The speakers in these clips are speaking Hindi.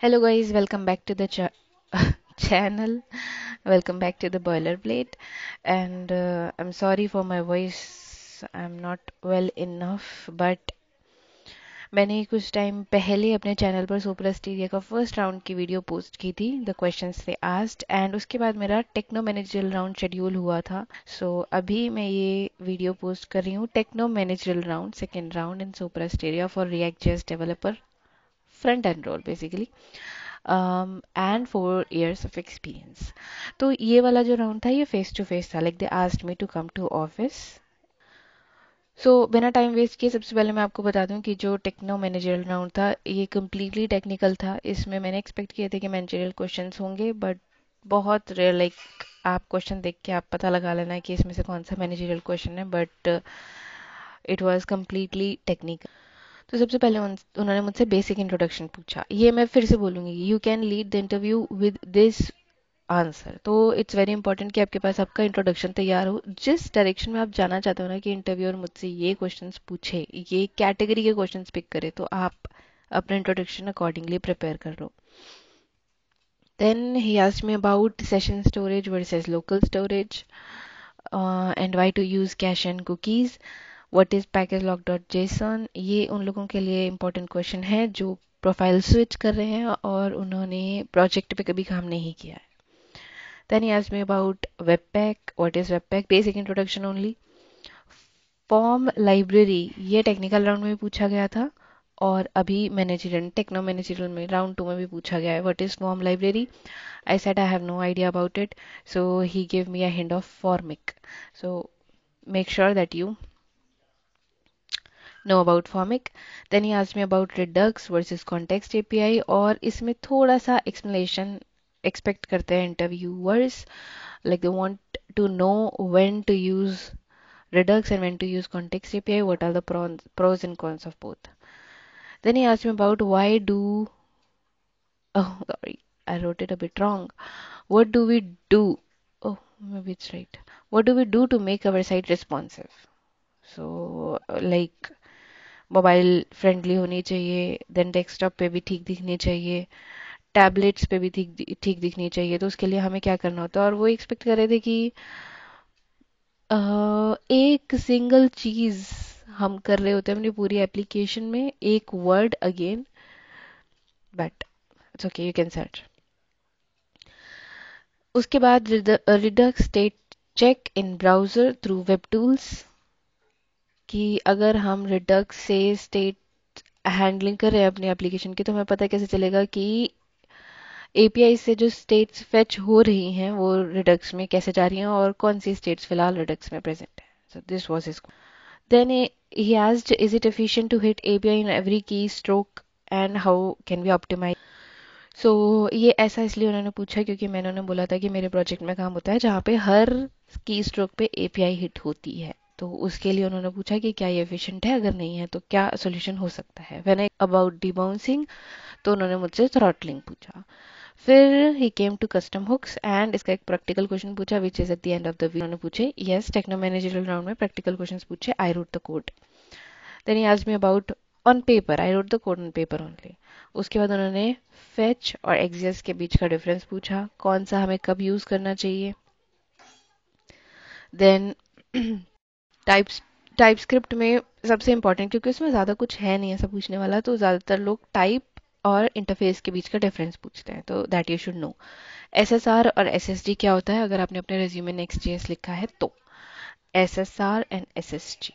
Hello guys, welcome back to the channel. Welcome back to the boilerplate. And I'm sorry for my voice. I'm not well enough, but मैंने कुछ टाइम पहले अपने चैनल पर सुपरस्टीरिया का फर्स्ट राउंड की वीडियो पोस्ट की थी, the questions they asked, and उसके बाद मेरा टेक्नो मैनेजरल राउंड शेड्यूल हुआ था. सो अभी मैं ये वीडियो पोस्ट कर रही हूँ, techno managerial round, second round in Superstaria for React JS developer, front end role basically, and 4 years of experience. तो ये वाला जो राउंड था ये फेस टू फेस था, like they asked me to come to office. So बिना टाइम वेस्ट किए सबसे पहले मैं आपको बता दूं कि जो टेक्नो मैनेजरल राउंड था ये कम्प्लीटली टेक्निकल था. इसमें मैंने एक्सपेक्ट किए थे कि मैनेजरियल क्वेश्चंस होंगे, बट बहुत रेयर, लाइक आप क्वेश्चन देख के आप पता लगा लेना कि इसमें से कौन सा मैनेजरियल क्वेश्चन है, but it was completely technical. तो सबसे पहले उन्होंने मुझसे बेसिक इंट्रोडक्शन पूछा. ये मैं फिर से बोलूंगी, you can lead the interview with this answer. तो इट्स वेरी इंपॉर्टेंट कि आपके पास आपका इंट्रोडक्शन तैयार हो, जिस डायरेक्शन में आप जाना चाहते हो ना कि इंटरव्यूअर मुझसे ये क्वेश्चंस पूछे, ये कैटेगरी के क्वेश्चंस पिक करे, तो आप अपना इंट्रोडक्शन अकॉर्डिंगली प्रिपेयर कर लो. Then he asked me about session storage versus local storage, and why to use cache and cookies. What is package lock.json. ये उन लोगों के लिए इम्पोर्टेंट क्वेश्चन है जो प्रोफाइल स्विच कर रहे हैं और उन्होंने प्रोजेक्ट पे कभी काम नहीं किया है. Then he asked me about Webpack. What is Webpack? Basic introduction only. Form library, ये टेक्निकल राउंड में भी पूछा गया था और अभी मैनेजरियल टेक्नो मैनेजरियल में राउंड 2 में भी पूछा गया है. What is form library? I said I have no idea about it, so he give me a hint of Formik. So make sure that you know about Formic. Then he asked me about Redux versus Context API, और इसमें थोड़ा सा explanation expect करते हैं interviewers, like they want to know when to use Redux and when to use Context API, what are the pros and cons of both. Then he asked me about why do, oh sorry, I wrote it a bit wrong. What do we do? Oh, maybe it's right. What do we do to make our site responsive? So like mobile friendly होनी चाहिए, देन डेस्कटॉप पे भी ठीक दिखनी चाहिए, टैबलेट्स पे भी ठीक ठीक दिखनी चाहिए. तो उसके लिए हमें क्या करना होता है, और वो एक्सपेक्ट कर रहे थे कि एक सिंगल चीज हम कर रहे होते हैं अपनी पूरी एप्लीकेशन में, एक word again, but it's okay, you can search. उसके बाद Redux state check in browser through web tools, कि अगर हम रिडक्स से स्टेट हैंडलिंग कर रहे हैं अपनी एप्लीकेशन की, तो हमें पता कैसे चलेगा कि एपीआई से जो स्टेट्स फेच हो रही हैं वो रिडक्स में कैसे जा रही हैं और कौन सी स्टेट्स फिलहाल रिडक्स में प्रेजेंट है. So this was his. Then he asked, is it efficient to hit API in every keystroke and how can we optimize? सो ये ऐसा इसलिए उन्होंने पूछा क्योंकि मैंने उन्हें बोला था कि मेरे प्रोजेक्ट में काम होता है जहाँ पे हर की स्ट्रोक पे एपीआई हिट होती है. तो उसके लिए उन्होंने पूछा कि क्या ये एफिशिएंट है, अगर नहीं है तो क्या सोल्यूशन हो सकता है. व्हेन आई अबाउट डिबाउंसिंग, तो उन्होंने मुझसे थ्रॉटलिंग पूछा. फिर he came to custom hooks and इसका एक प्रैक्टिकल क्वेश्चन पूछा which is at the end of the video. उन्होंने पूछे, यस टेक्नो मैनेजरल राउंड में प्रैक्टिकल क्वेश्चंस पूछे, I wrote the code. Then he asked me about on paper, I wrote the code on paper only. उसके बाद उन्होंने फेच और एक्सियस के बीच का डिफरेंस पूछा, कौन सा हमें कब यूज करना चाहिए. देन टाइप्स टाइपस्क्रिप्ट में सबसे इंपॉर्टेंट, क्योंकि उसमें ज़्यादा कुछ है नहीं ऐसा पूछने वाला, तो ज़्यादातर लोग टाइप और इंटरफेस के बीच का डिफरेंस पूछते हैं, तो that you should know. SSR और एसएसडी क्या होता है, अगर आपने अपने रेज्यूमे नेक्स्ट जेएस लिखा है तो. SSR and SSG.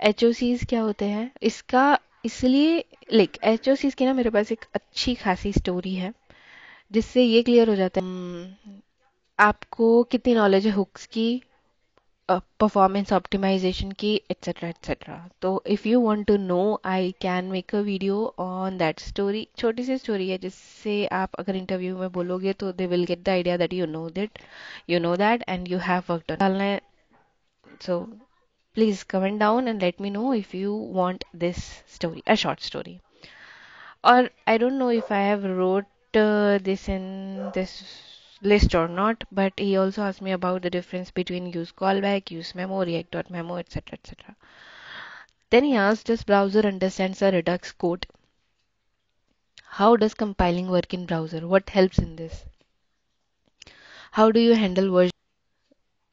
एचओसीज क्या होते हैं, इसका इसलिए लाइक एचओसीज की ना मेरे पास एक अच्छी खासी स्टोरी है जिससे ये क्लियर हो जाता है आपको कितनी नॉलेज है हुक्स की, परफॉर्मेंस ऑप्टिमाइजेशन की, एटसेट्रा एटसेट्रा. तो if you want to know I can make a video on that story. छोटी सी स्टोरी है जिससे आप अगर इंटरव्यू में बोलोगे तो they will get the idea that you know that and you have worked on डालना है. सो please comment down and let me know if you want this story, a short story. Or I don't know if I have wrote this in this list or not, but he also asked me about the difference between use callback, use memo, react.memo, etc. etc. Then he asked, does browser understands the Redux code? How does compiling work in browser? What helps in this? How do you handle version?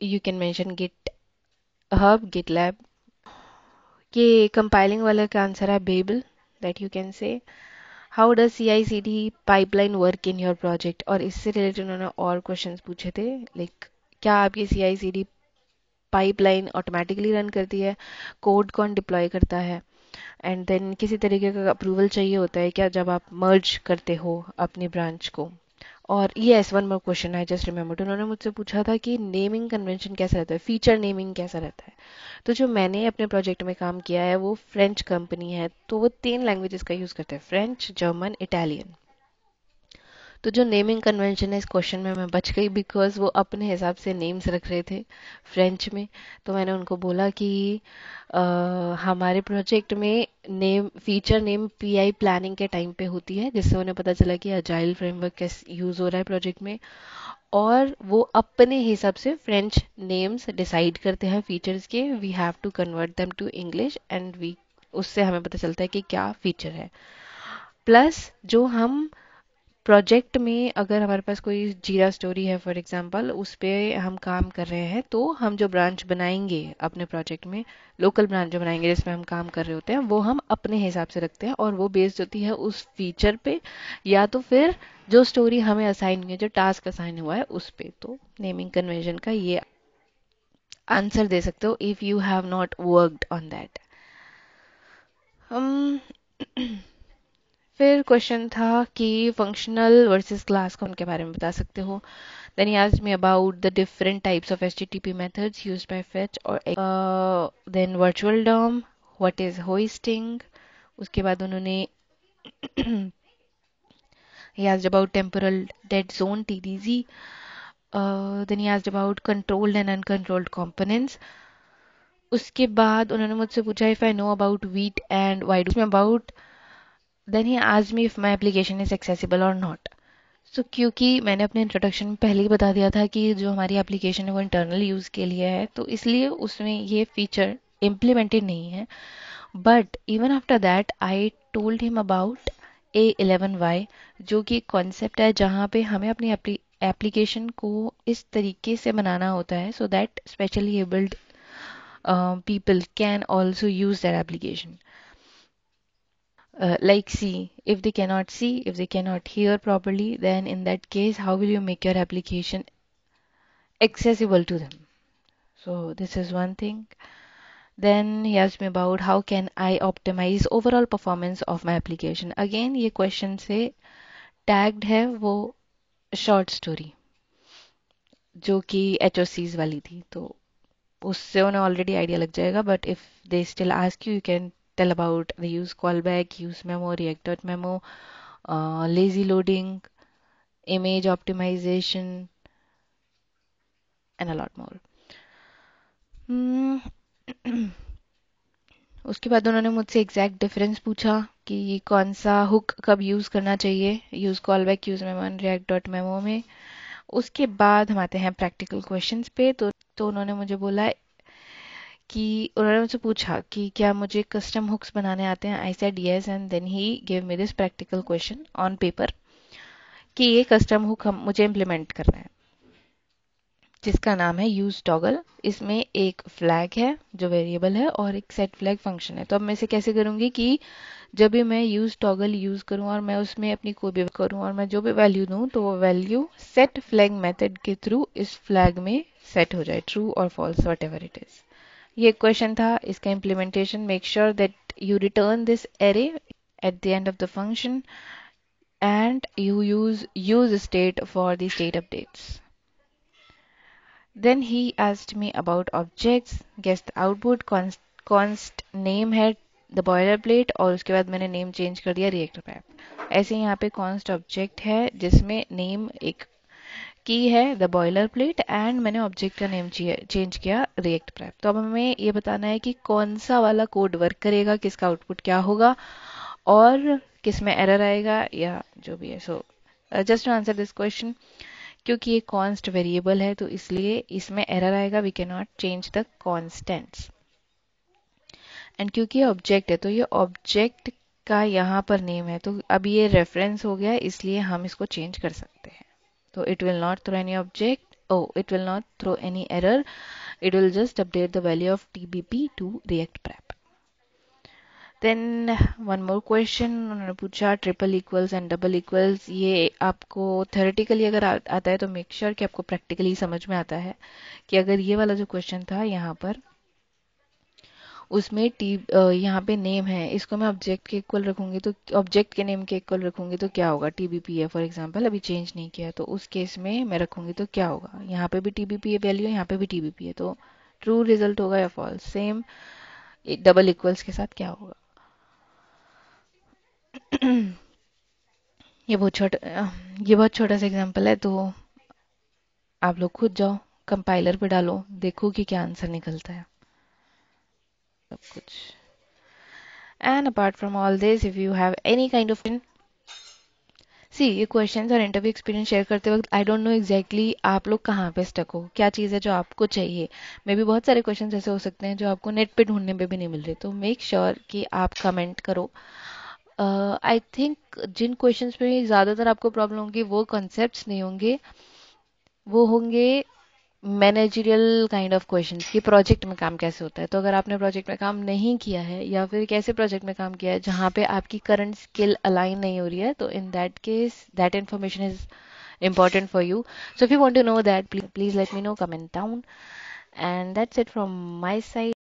You can mention GitHub, GitLab. ये कंपाइलिंग वाला का आंसर है Babel that you can say. How does CI/CD pipeline work in your project? और इससे रिलेटेड उन्होंने और क्वेश्चंस पूछे थे, लाइक क्या आपकी CI/CD पाइपलाइन ऑटोमेटिकली रन करती है, कोड कौन डिप्लॉय करता है, एंड देन किसी तरीके का अप्रूवल चाहिए होता है क्या जब आप मर्ज करते हो अपनी ब्रांच को. और yes, one more question I just remembered. उन्होंने मुझसे पूछा था कि नेमिंग कन्वेंशन कैसा रहता है, फीचर नेमिंग कैसा रहता है. तो जो मैंने अपने प्रोजेक्ट में काम किया है वो फ्रेंच कंपनी है, तो वो 3 लैंग्वेजेस का यूज़ करते हैं, फ्रेंच, जर्मन, इटालियन. तो जो नेमिंग कन्वेंशन है इस क्वेश्चन में मैं बच गई बिकॉज वो अपने हिसाब से नेम्स रख रहे थे फ्रेंच में. तो मैंने उनको बोला कि अ, हमारे प्रोजेक्ट में name feature name PI planning के टाइम पे होती है, जिससे उन्हें पता चला कि अजाइल फ्रेमवर्क कैसे यूज़ हो रहा है प्रोजेक्ट में. और वो अपने हिसाब से फ्रेंच नेम्स डिसाइड करते हैं फीचर्स के. We have to convert them to English and we उससे हमें पता चलता है कि क्या फीचर है. प्लस जो हम प्रोजेक्ट में अगर हमारे पास कोई जीरा स्टोरी है फॉर एग्जांपल, उस पे हम काम कर रहे हैं, तो हम जो ब्रांच बनाएंगे अपने प्रोजेक्ट में, लोकल ब्रांच जो बनाएंगे जिसमें हम काम कर रहे होते हैं, वो हम अपने हिसाब से रखते हैं और वो बेस्ड होती है उस फीचर पे या तो फिर जो स्टोरी हमें असाइन हुई है, जो टास्क असाइन हुआ है उस पे. तो नेमिंग कन्वेंशन का ये आंसर दे सकते हो if you have not worked on that. हम फिर क्वेश्चन था कि फंक्शनल वर्सेस क्लास का उनके बारे में बता सकते हो. Then he asked me about the different types of HTTP methods used by fetch or then virtual DOM, what is hoisting. उसके बाद उन्होंने he asked about temporal dead zone TDZ. Then he asked about controlled and uncontrolled components. उसके बाद उन्होंने मुझसे पूछा if I know about wheat and why do about. Then he asked me if my application is accessible or not. सो क्योंकि मैंने अपने इंट्रोडक्शन में पहले ही बता दिया था कि जो हमारी एप्लीकेशन है वो इंटरनल यूज़ के लिए है, तो इसलिए उसमें ये फीचर इम्प्लीमेंटेड नहीं है. But even after that I told him about A11Y, जो कि कॉन्सेप्ट है जहाँ पे हमें अपनी एप्लीकेशन को इस तरीके से बनाना होता है so that specially abled people can also use their application. Like see, if they cannot see, if they cannot hear properly, then in that case, how will you make your application accessible to them? So this is one thing. Then he asked me about how can I optimize overall performance of my application. Again, ये question से tagged है वो short story जो कि HOCs वाली थी, तो उससे उन्हें ऑलरेडी आइडिया लग जाएगा. But if they still ask you, you can tell about the use callback, use memo, react.memo, lazy loading, image optimization, and a lot more. Hmm. उसके बाद उन्होंने मुझसे एग्जैक्ट डिफरेंस पूछा कि कौन सा हुक कब यूज़ करना चाहिए, use callback, use memo and react dot memo में. उसके बाद हम आते हैं प्रैक्टिकल क्वेश्चंस पे. तो उन्होंने मुझे बोला कि उन्होंने मुझसे पूछा कि क्या मुझे कस्टम हुक्स बनाने आते हैं. I said yes and then he give me this practical question on paper कि ये कस्टम हुक हम मुझे इम्प्लीमेंट करना है जिसका नाम है यूज टॉगल. इसमें एक फ्लैग है जो वेरिएबल है और एक सेट फ्लैग फंक्शन है. तो अब मैं इसे कैसे करूंगी कि जब भी मैं यूज टॉगल यूज करूं और मैं उसमें अपनी कोई भी करूं और मैं जो भी वैल्यू दूं तो वो वैल्यू सेट फ्लैग मेथड के थ्रू इस फ्लैग में सेट हो जाए, ट्रू और false whatever it is. ये क्वेश्चन था. इसका implementation, make sure that you return this array at the end of the function and you use state for the state updates. Then he asked me about objects, guess the output, const name है the boilerplate और उसके बाद मैंने नेम चेंज कर दिया reactor path. ऐसे ही यहाँ पे const object है जिसमें नेम एक की है द बॉयलर प्लेट एंड मैंने ऑब्जेक्ट का नेम चेंज किया रिएक्ट प्रैप. तो अब हमें ये बताना है कि कौन सा वाला कोड वर्क करेगा, किसका आउटपुट क्या होगा और किस में एरर आएगा या जो भी है. So just to answer this question, क्योंकि ये कॉन्स्ट वेरिएबल है तो इसलिए इसमें एरर आएगा. We can not change the constants. And क्योंकि ये ऑब्जेक्ट है तो ये ऑब्जेक्ट का यहाँ पर नेम है, तो अब ये रेफरेंस हो गया, इसलिए हम इसको चेंज कर सकते हैं. तो it will not throw any object, it will not throw any error. It will just update the value of tbp to react prep. Then one more question उन्होंने पूछा, triple equals and double equals. ये आपको थ्योरेटिकली अगर आता है तो मेक श्योर कि आपको प्रैक्टिकली समझ में आता है कि अगर ये वाला जो क्वेश्चन था यहाँ पर, उसमें यहाँ पे नेम है, इसको मैं ऑब्जेक्ट के इक्वल रखूंगी तो ऑब्जेक्ट के नेम के इक्वल रखूंगी तो क्या होगा, टीबीपी है फॉर एग्जांपल, अभी चेंज नहीं किया, तो उस केस में मैं रखूंगी तो क्या होगा, यहाँ पे भी टीबीपी है वैल्यू, यहाँ पे भी टीबीपी है, तो ट्रू रिजल्ट होगा या फॉल्स. सेम डबल इक्वल्स के साथ क्या होगा. ये बहुत छोटा सा एग्जांपल है, तो आप लोग खुद जाओ कंपाइलर पे डालो, देखो कि क्या आंसर निकलता है सब कुछ. And apart from all this, if you have any kind of C, ये क्वेश्चंस और इंटरव्यू एक्सपीरियंस शेयर करते वक्त आई डोंट नो एग्जैक्टली आप लोग कहाँ पे स्टक हो, क्या चीज़ है जो आपको चाहिए. मे भी बहुत सारे क्वेश्चंस ऐसे हो सकते हैं जो आपको नेट पे ढूंढने पे भी नहीं मिल रहे, तो मेक श्योर कि आप कमेंट करो. आई थिंक जिन क्वेश्चंस में ज़्यादातर आपको प्रॉब्लम होगी वो कॉन्सेप्ट्स नहीं होंगे, वो होंगे मैनेजरियल काइंड ऑफ क्वेश्चंस कि प्रोजेक्ट में काम कैसे होता है. तो अगर आपने प्रोजेक्ट में काम नहीं किया है या फिर कैसे प्रोजेक्ट में काम किया है जहाँ पे आपकी करंट स्किल अलाइन नहीं हो रही है, तो in that case that information is important for you. So if you want to know that, please let me know, comment down. And that's it from my side.